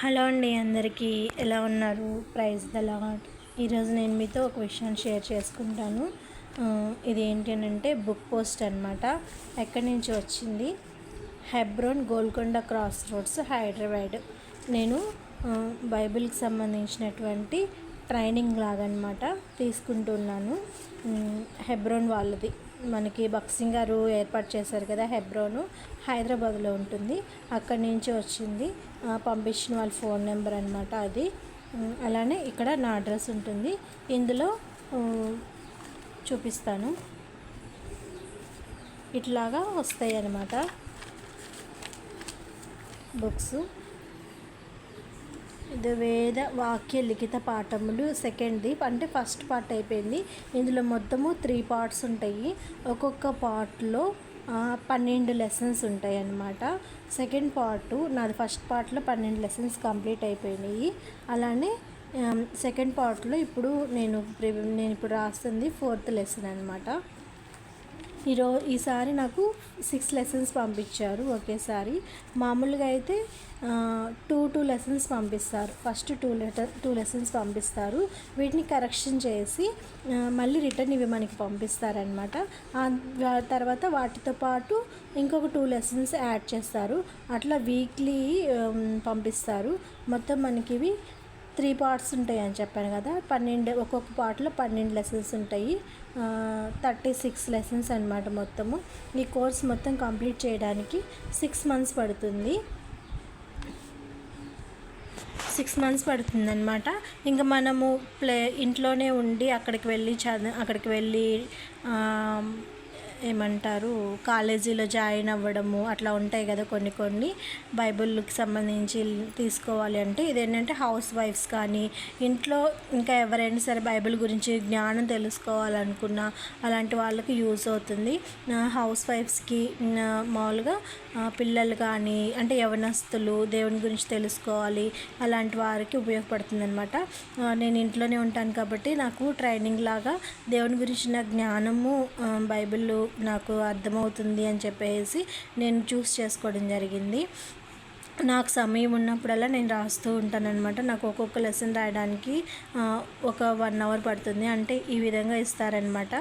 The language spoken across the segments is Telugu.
హలో అండి, అందరికీ ఎలా ఉన్నారు? Praise the Lord. ఈరోజు నేను మీతో ఒక విషయాన్ని షేర్ చేసుకుంటాను. ఇది ఏంటి అంటే బుక్ పోస్ట్ అనమాట. ఎక్కడి నుంచి వచ్చింది? Hebron Golconda cross roads, Hyderabad. నేను బైబిల్కి సంబంధించినటువంటి ట్రైనింగ్ లాగా అనమాట తీసుకుంటున్నాను. హెబ్రోన్ వాళ్ళది మనకి భక్సింగ్ గారు ఏర్పాటు చేశారు కదా. హెబ్రోను హైదరాబాద్లో ఉంటుంది. అక్కడి నుంచి వచ్చింది. పంపించిన వాళ్ళ ఫోన్ నెంబర్ అనమాట అది. అలానే ఇక్కడ నా అడ్రస్ ఉంటుంది. ఇందులో చూపిస్తాను. ఇట్లాగా వస్తాయి అన్నమాట బుక్స్. ఇది వేద వాక్య లిఖిత పాఠములు సెకండ్ది, అంటే ఫస్ట్ పార్ట్ అయిపోయింది. ఇందులో మొత్తము 3 పార్ట్స్ ఉంటాయి. ఒక్కొక్క పార్ట్లో 12 లెసన్స్ ఉంటాయి అన్నమాట. సెకండ్ పార్ట్ నాది ఫస్ట్ పార్ట్లో 12 లెసన్స్ కంప్లీట్ అయిపోయినాయి. అలానే సెకండ్ పార్ట్లో ఇప్పుడు నేను ఇప్పుడు రాస్తుంది 4th లెసన్ అనమాట. ఈసారి నాకు 6 లెసన్స్ పంపించారు ఒకేసారి. మామూలుగా అయితే 2 లెసన్స్ పంపిస్తారు. ఫస్ట్ 2 లెసన్స్ పంపిస్తారు. వీటిని కరెక్షన్ చేసి మళ్ళీ రిటర్న్ ఇవి మనకి పంపిస్తారనమాట. తర్వాత వాటితో పాటు ఇంకొక 2 లెసన్స్ యాడ్ చేస్తారు. అట్లా వీక్లీ పంపిస్తారు. మొత్తం మనకి ఇవి 3 పార్ట్స్ ఉంటాయి అని చెప్పాను కదా. ఒక్కొక్క పార్ట్లో 12 లెసన్స్ ఉంటాయి. 36 లెసన్స్ అనమాట మొత్తము. ఈ కోర్స్ మొత్తం కంప్లీట్ చేయడానికి 6 మంత్స్ పడుతుంది. 6 మంత్స్ పడుతుంది అనమాట. ఇంకా మనము ఇంట్లోనే ఉండి అక్కడికి వెళ్ళి ఏమంటారు, కాలేజీలో జాయిన్ అవ్వడము అట్లా ఉంటాయి కదా. కొన్ని బైబిల్కి సంబంధించి తీసుకోవాలి అంటే ఇదేంటంటే హౌస్ వైఫ్స్ కానీ ఇంట్లో ఇంకా ఎవరైనా సరే బైబిల్ గురించి జ్ఞానం తెలుసుకోవాలనుకున్నా అలాంటి వాళ్ళకి యూజ్ అవుతుంది. హౌస్ వైఫ్స్కి మామూలుగా పిల్లలు కానీ అంటే యవనస్తులు దేవుని గురించి తెలుసుకోవాలి అలాంటి వారికి ఉపయోగపడుతుంది అనమాట. నేను ఇంట్లోనే ఉంటాను కాబట్టి నాకు ట్రైనింగ్ లాగా దేవుని గురించిన జ్ఞానము బైబిల్ నాకు అర్థమవుతుంది అని చెప్పేసి నేను చూస్ చేసుకోవడం జరిగింది. నాకు సమయం ఉన్నప్పుడల్లా నేను రాస్తూ ఉంటాను అనమాట. నాకు ఒక్కొక్క లెసన్ రాయడానికి ఒక 1 అవర్ పడుతుంది. అంటే ఈ విధంగా ఇస్తారనమాట.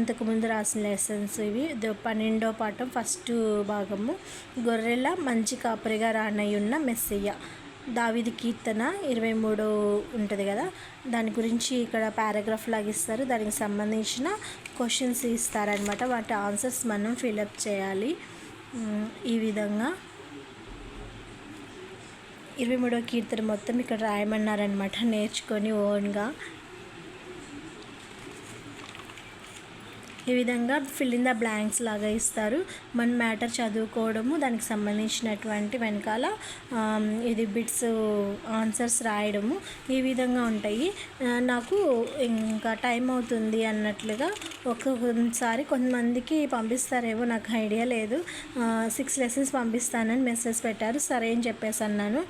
అంతకుముందు రాసిన లెసన్స్ ఇవి. 12వ పాఠం ఫస్ట్ భాగము, గొర్రెల మంచి కాపరిగా రానయ్యున్న మెస్సయ్య. దావీదు కీర్తన 23 ఉంటుంది కదా. దాని గురించి ఇక్కడ పారాగ్రాఫ్ లాగా ఇస్తారు. దానికి సంబంధించిన క్వశ్చన్స్ ఇస్తారనమాట. వాటి ఆన్సర్స్ మనం ఫిలప్ చేయాలి. ఈ విధంగా 23వ కీర్తన మొత్తం ఇక్కడ రాయమన్నారనమాట, నేర్చుకొని ఓన్గా. ఈ విధంగా ఫిల్ ఇన్ ద బ్లాంక్స్ లాగా ఇస్తారు. మన మ్యాటర్ చదువుకోవడము, దానికి సంబంధించినటువంటి వెనకాల ఇది బిట్స్ ఆన్సర్స్ రాయడము ఈ విధంగా ఉంటాయి. నాకు ఇంకా టైం అవుతుంది అన్నట్లుగా ఒక్కొక్కసారి కొంతమందికి పంపిస్తారేమో, నాకు ఐడియా లేదు. 6 లెసన్స్ పంపిస్తానని మెసేజ్ పెట్టారు. సరే అని చెప్పేసి అన్నాను.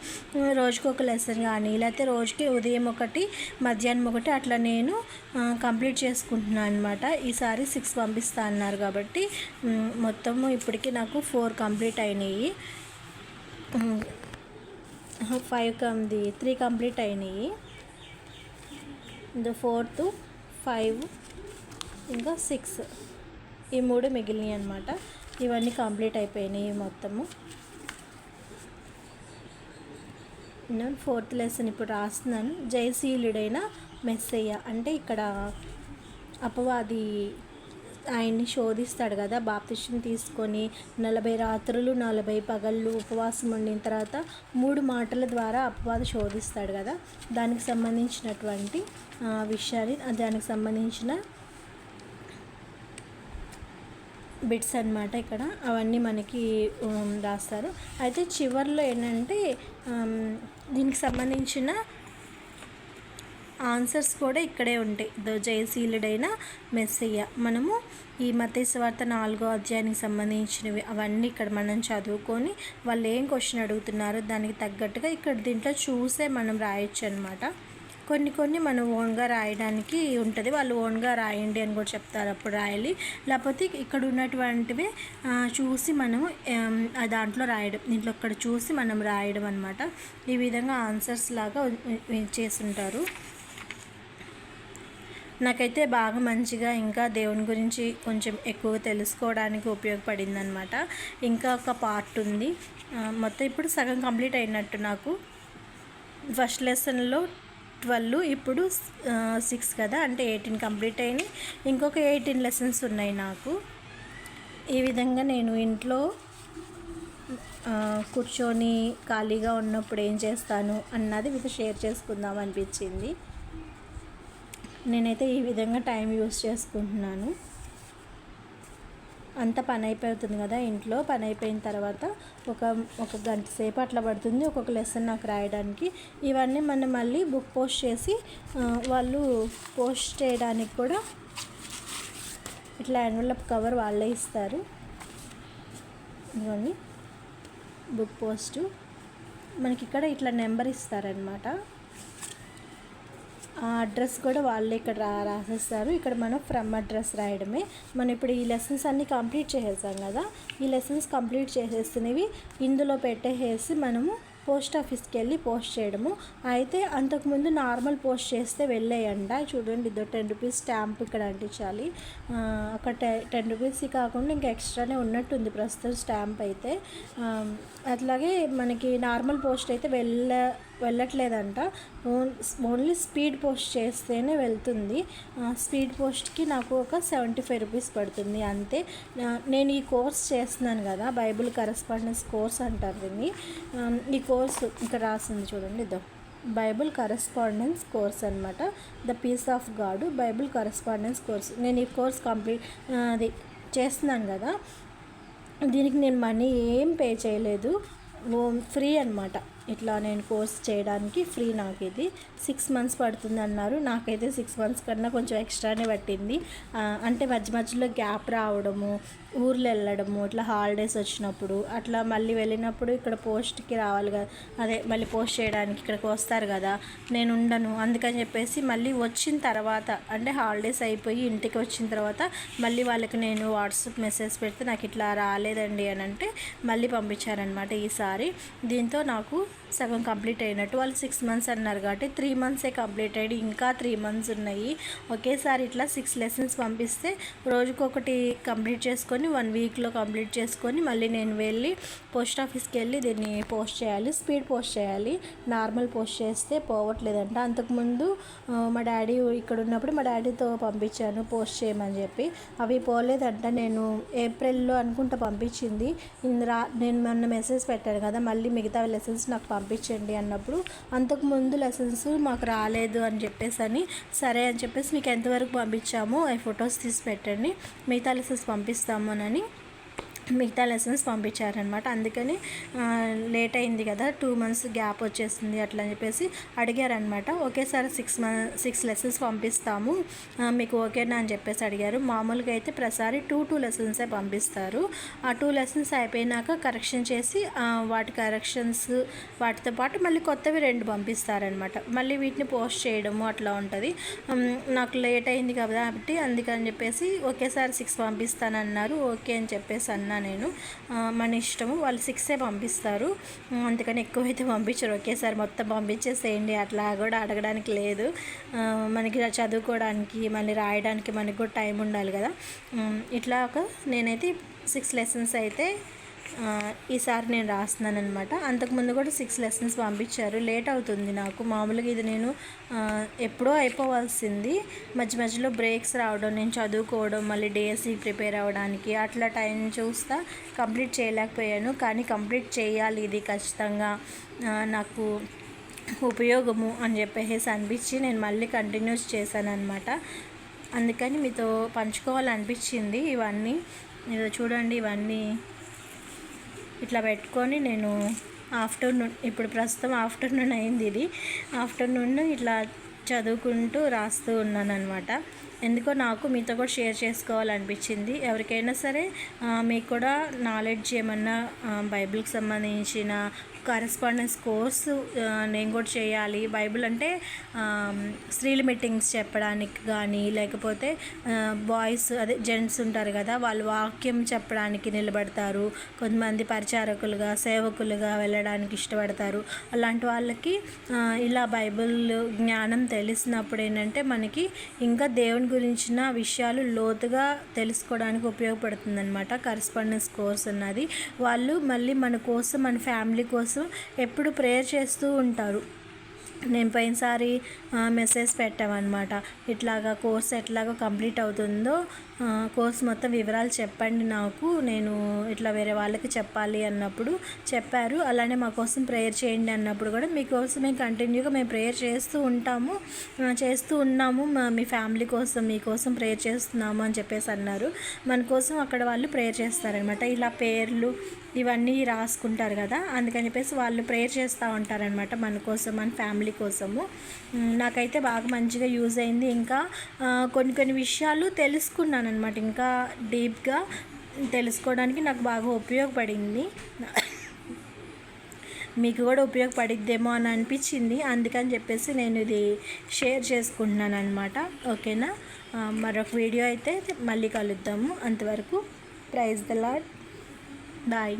రోజుకి ఒక లెసన్ కానీ లేకపోతే రోజుకి ఉదయం ఒకటి మధ్యాహ్నం ఒకటి అట్లా నేను కంప్లీట్ చేసుకుంటున్నాను అనమాట. ఈసారి 6 పంపిస్తా అన్నారు కాబట్టి మొత్తము ఇప్పటికి నాకు 4 కంప్లీట్ అయినాయి. 3 కంప్లీట్ అయినాయి. ఇంకా 4th 5 ఇంకా 6 ఈ 3 మిగిలినాయి అనమాట. ఇవన్నీ కంప్లీట్ అయిపోయినాయి మొత్తము. నేను 4th లెసన్ ఇప్పుడు రాస్తున్నాను. జయశీలుడైన మెస్సయ్య. అంటే ఇక్కడ అపవాది ఆయన్ని శోధిస్తాడు కదా. బాప్తిస్మం తీసుకొని 40 రాత్రులు 40 పగళ్ళు ఉపవాసం ఉండిన తర్వాత 3 మాటల ద్వారా అపవాది శోధిస్తాడు కదా. దానికి సంబంధించినటువంటి విషయాన్ని, దానికి సంబంధించిన బిట్స్ అన్నమాట ఇక్కడ. అవన్నీ మనకి రాస్తారు. అయితే చివరిలో ఏంటంటే దీనికి సంబంధించిన ఆన్సర్స్ కూడా ఇక్కడే ఉంటాయి. జయశీలుడైన మెస్సయ్య. మనము ఈ మత్తయి సువార్త 4వ అధ్యాయానికి సంబంధించినవి అవన్నీ ఇక్కడ మనం చదువుకొని వాళ్ళు ఏం క్వశ్చన్ అడుగుతున్నారో దానికి తగ్గట్టుగా ఇక్కడ దీంట్లో చూసే మనం రాయొచ్చు అనమాట. కొన్ని కొన్ని మనం ఓన్గా రాయడానికి ఉంటుంది, వాళ్ళు ఓన్గా రాయండి అని కూడా చెప్తారు, అప్పుడు రాయాలి. లేకపోతే ఇక్కడ ఉన్నటువంటివి చూసి మనం దాంట్లో రాయడం, దీంట్లో ఇక్కడ చూసి మనం రాయడం అనమాట. ఈ విధంగా ఆన్సర్స్ లాగా చేస్తుంటారు. నాకైతే బాగా మంచిగా ఇంకా దేవుని గురించి కొంచెం ఎక్కువ తెలుసుకోవడానికి ఉపయోగపడింది అనమాట. ఇంకా ఒక పార్ట్ ఉంది, మొత్తం ఇప్పుడు సగం కంప్లీట్ అయినట్టు. నాకు ఫస్ట్ లెసన్లో 12, ఇప్పుడు 6 కదా, అంటే 18 కంప్లీట్ అయినాయి. ఇంకొక 18 లెసన్స్ ఉన్నాయి నాకు. ఈ విధంగా నేను ఇంట్లో కూర్చొని ఖాళీగా ఉన్నప్పుడు ఏం చేస్తాను అన్నది మీతో షేర్ చేసుకుందాం అనిపించింది. నేనైతే ఈ విధంగా టైం యూస్ చేసుకుంటున్నాను. అంత పని అయిపోతుంది కదా, ఇంట్లో పని అయిపోయిన తర్వాత ఒక గంట సేపు అట్లా పడుతుంది ఒక్కొక్క లెసన్ నాకు రాయడానికి. ఇవన్నీ మనం మళ్ళీ బుక్ పోస్ట్ చేసి వాళ్ళు పోస్ట్ చేయడానికి కూడా ఇట్లా ఎన్వలప్ కవర్ వాళ్ళే ఇస్తారు. ఇవన్నీ బుక్ పోస్ట్ మనకి ఇక్కడ ఇట్లా నెంబర్ ఇస్తారనమాట. ఆ అడ్రస్ కూడా వాళ్ళే ఇక్కడ రాసేస్తారు. ఇక్కడ మనం ఫ్రమ్ అడ్రస్ రాయడమే. మనం ఇప్పుడు ఈ లెసన్స్ అన్నీ కంప్లీట్ చేసేసాం కదా, ఈ లెసన్స్ కంప్లీట్ చేసేస్తున్నవి ఇందులో పెట్టేసి మనము పోస్ట్ ఆఫీస్కి వెళ్ళి పోస్ట్ చేయడము. అయితే అంతకుముందు నార్మల్ పోస్ట్ చేస్తే వెళ్ళేయంట. చూడండి, ఇదో 10 రూపీస్ స్టాంప్ ఇక్కడ అంటించాలి. ఒక 10 రూపీస్ కాకుండా ఇంకా ఎక్స్ట్రానే ఉన్నట్టుంది ప్రస్తుతం స్టాంప్ అయితే. అట్లాగే మనకి నార్మల్ పోస్ట్ అయితే వెళ్ళట్లేదంట, ఓన్లీ స్పీడ్ పోస్ట్ చేస్తేనే వెళ్తుంది. స్పీడ్ పోస్ట్కి నాకు ఒక 75 రూపీస్ పడుతుంది అంతే. నేను ఈ కోర్స్ చేస్తున్నాను కదా, బైబిల్ కరెస్పాండెన్స్ కోర్స్ అంటారు దీన్ని. ఈ కోర్స్ ఇక్కడ రాసింది చూడండి, ఇదో బైబిల్ కరెస్పాండెన్స్ కోర్స్ అనమాట. The peace of God Bible correspondence course. నేను ఈ కోర్స్ అది చేస్తున్నాను కదా, దీనికి నేను మనీ ఏం పే చేయలేదు, ఫ్రీ అనమాట. ఇట్లా నేను కోర్స్ చేయడానికి ఫ్రీ. నాకు ఇది 6 మంత్స్ పడుతుంది అన్నారు. నాకైతే 6 మంత్స్ కన్నా కొంచెం ఎక్స్ట్రానే పట్టింది. అంటే మధ్యలో గ్యాప్ రావడము, ఊర్లు వెళ్ళడము, ఇట్లా హాలిడేస్ వచ్చినప్పుడు అట్లా మళ్ళీ వెళ్ళినప్పుడు ఇక్కడ పోస్ట్కి రావాలి కదా, అదే మళ్ళీ పోస్ట్ చేయడానికి ఇక్కడికి వస్తారు కదా, నేను ఉండను. అందుకని చెప్పేసి మళ్ళీ వచ్చిన తర్వాత, అంటే హాలిడేస్ అయిపోయి ఇంటికి వచ్చిన తర్వాత మళ్ళీ వాళ్ళకి నేను వాట్సాప్ మెసేజ్ పెడితే నాకు ఇట్లా రాలేదండి అని అంటే మళ్ళీ పంపించారనమాట ఈసారి. దీంతో నాకు సగం కంప్లీట్ అయినట్టు. వాళ్ళు 6 మంత్స్ అన్నారు కాబట్టి 3 మంత్సే కంప్లీట్ అయ్యి ఇంకా 3 మంత్స్ ఉన్నాయి. ఒకేసారి ఇట్లా 6 లెసన్స్ పంపిస్తే రోజుకొకటి కంప్లీట్ చేసుకొని 1 వీక్లో కంప్లీట్ చేసుకొని మళ్ళీ నేను వెళ్ళి పోస్ట్ ఆఫీస్కి వెళ్ళి దీన్ని పోస్ట్ చేయాలి. స్పీడ్ పోస్ట్ చేయాలి, నార్మల్ పోస్ట్ చేస్తే పోవట్లేదంట. అంతకుముందు మా డాడీ ఇక్కడ ఉన్నప్పుడు మా డాడీతో పంపించాను పోస్ట్ చేయమని చెప్పి, అవి పోలేదంట. నేను ఏప్రిల్లో అనుకుంటా పంపించింది. నేను మొన్న మెసేజ్ పెట్టాను కదా, మళ్ళీ మిగతా లెసన్స్ నాకు పంపించండి అన్నప్పుడు అంతకుముందు లెసన్స్ మాకు రాలేదు అని చెప్పేసి సరే అని చెప్పేసి మీకు ఎంతవరకు పంపించామో అవి ఫొటోస్ తీసి పెట్టండి, మిగతా లెసన్స్ పంపిస్తాము అని మిగతా లెసన్స్ పంపించారనమాట. అందుకని లేట్ అయింది కదా, 2 మంత్స్ గ్యాప్ వచ్చేసింది అట్లా అని చెప్పేసి అడిగారనమాట. ఒకేసారి 6 లెసన్స్ పంపిస్తాము, మీకు ఓకేనా అని చెప్పేసి అడిగారు. మామూలుగా అయితే ప్రతిసారి 2 లెసన్సే పంపిస్తారు. ఆ 2 లెసన్స్ అయిపోయినాక కరెక్షన్ చేసి వాటి కరెక్షన్స్ వాటితో పాటు మళ్ళీ కొత్తవి 2 పంపిస్తారనమాట. మళ్ళీ వీటిని పోస్ట్ చేయడము అట్లా ఉంటుంది. నాకు లేట్ అయింది కాబట్టి అందుకని చెప్పేసి ఒకేసారి 6 పంపిస్తానన్నారు. ఓకే అని చెప్పేసి అన్నా నేను. మన ఇష్టము, వాళ్ళు 6 పంపిస్తారు, అందుకని ఎక్కువైతే పంపించరు. ఒకేసారి మొత్తం పంపించేసేయండి అట్లా కూడా అడగడానికి లేదు. మనకి చదువుకోవడానికి మళ్ళీ రాయడానికి మనకి కూడా టైం ఉండాలి కదా. ఇట్లా నేనైతే 6 లెసన్స్ అయితే ఈసారి నేను రాస్తున్నాను అనమాట. అంతకుముందు కూడా 6 లెసన్స్ పంపించారు. లేట్ అవుతుంది నాకు. మామూలుగా ఇది నేను ఎప్పుడో అయిపోవాల్సింది, మధ్యలో బ్రేక్స్ రావడం, నేను చదువుకోవడం, మళ్ళీ డిఎస్సి ప్రిపేర్ అవ్వడానికి అట్లా టైం చూస్తా కంప్లీట్ చేయలేకపోయాను. కానీ కంప్లీట్ చేయాలి, ఇది ఖచ్చితంగా నాకు ఉపయోగము అని చెప్పేసి అనిపించి నేను మళ్ళీ కంటిన్యూస్ చేశాను అనమాట. అందుకని మీతో పంచుకోవాలనిపించింది ఇవన్నీ. చూడండి, ఇవన్నీ ఇట్లా పెట్టుకొని నేను ఆఫ్టర్నూన్, ఇప్పుడు ప్రస్తుతం ఆఫ్టర్నూన్ అయింది, ఇది ఆఫ్టర్నూన్ ఇట్లా చదువుకుంటూ రాస్తూ ఉన్నాను అనమాట. ఎందుకో నాకు మీతో కూడా షేర్ చేసుకోవాలనిపించింది. ఎవరికైనా సరే మీకు కూడా నాలెడ్జ్ ఏమన్నా బైబిల్కి సంబంధించిన కరెస్పాండెన్స్ కోర్సు నేను కూడా చేయాలి. బైబిల్ అంటే స్త్రీల మీటింగ్స్ చెప్పడానికి కానీ, లేకపోతే బాయ్స్ అదే జెంట్స్ ఉంటారు కదా, వాళ్ళు వాక్యం చెప్పడానికి నిలబడతారు. కొంతమంది పరిచారకులుగా, సేవకులుగా వెళ్ళడానికి ఇష్టపడతారు. అలాంటి వాళ్ళకి ఇలా బైబిల్ జ్ఞానం తెలిసినప్పుడు ఏంటంటే మనకి ఇంకా దేవుని గురించిన విషయాలు లోతుగా తెలుసుకోవడానికి ఉపయోగపడుతుంది అనమాట. కరెస్పాండెన్స్ కోర్స్ అన్నది వాళ్ళు మళ్ళీ మన కోసం, మన ఫ్యామిలీ కోసం ఎప్పుడు ప్రేయర్ చేస్తూ ఉంటారు. నేను పోయినసారి మెసేజ్ పెట్టామన్నమాట, ఇట్లాగా కోర్స్ ఎట్లాగో కంప్లీట్ అవుతుందో కోర్స్ మొత్తం వివరాలు చెప్పండి నాకు, నేను ఇట్లా వేరే వాళ్ళకి చెప్పాలి అన్నప్పుడు చెప్పారు. అలానే మా కోసం ప్రేయర్ చేయండి అన్నప్పుడు కూడా మీకోసం మేము కంటిన్యూగా మేము ప్రేయర్ చేస్తూ ఉన్నాము, మీ ఫ్యామిలీ కోసం మీకోసం ప్రేయర్ చేస్తున్నాము అని చెప్పేసి అన్నారు. మన కోసం అక్కడ వాళ్ళు ప్రేయర్ చేస్తారనమాట. ఇలా పేర్లు ఇవన్నీ రాసుకుంటారు కదా, అందుకని చెప్పేసి వాళ్ళు ప్రేయర్ చేస్తూ ఉంటారనమాట మన కోసం, మన ఫ్యామిలీ కోసము. నాకైతే బాగా మంచిగా యూజ్ అయింది. ఇంకా కొన్ని విషయాలు తెలుసుకున్నాను అనమాట, ఇంకా డీప్గా తెలుసుకోవడానికి నాకు బాగా ఉపయోగపడింది. మీకు కూడా ఉపయోగపడిద్దేమో అని అనిపించింది, అందుకని చెప్పేసి నేను ఇది షేర్ చేసుకుంటున్నాను అనమాట. ఓకేనా, మరొక వీడియో అయితే మళ్ళీ కలుద్దాము. అంతవరకు ప్రైజ్ ద లార్డ్, బాయ్.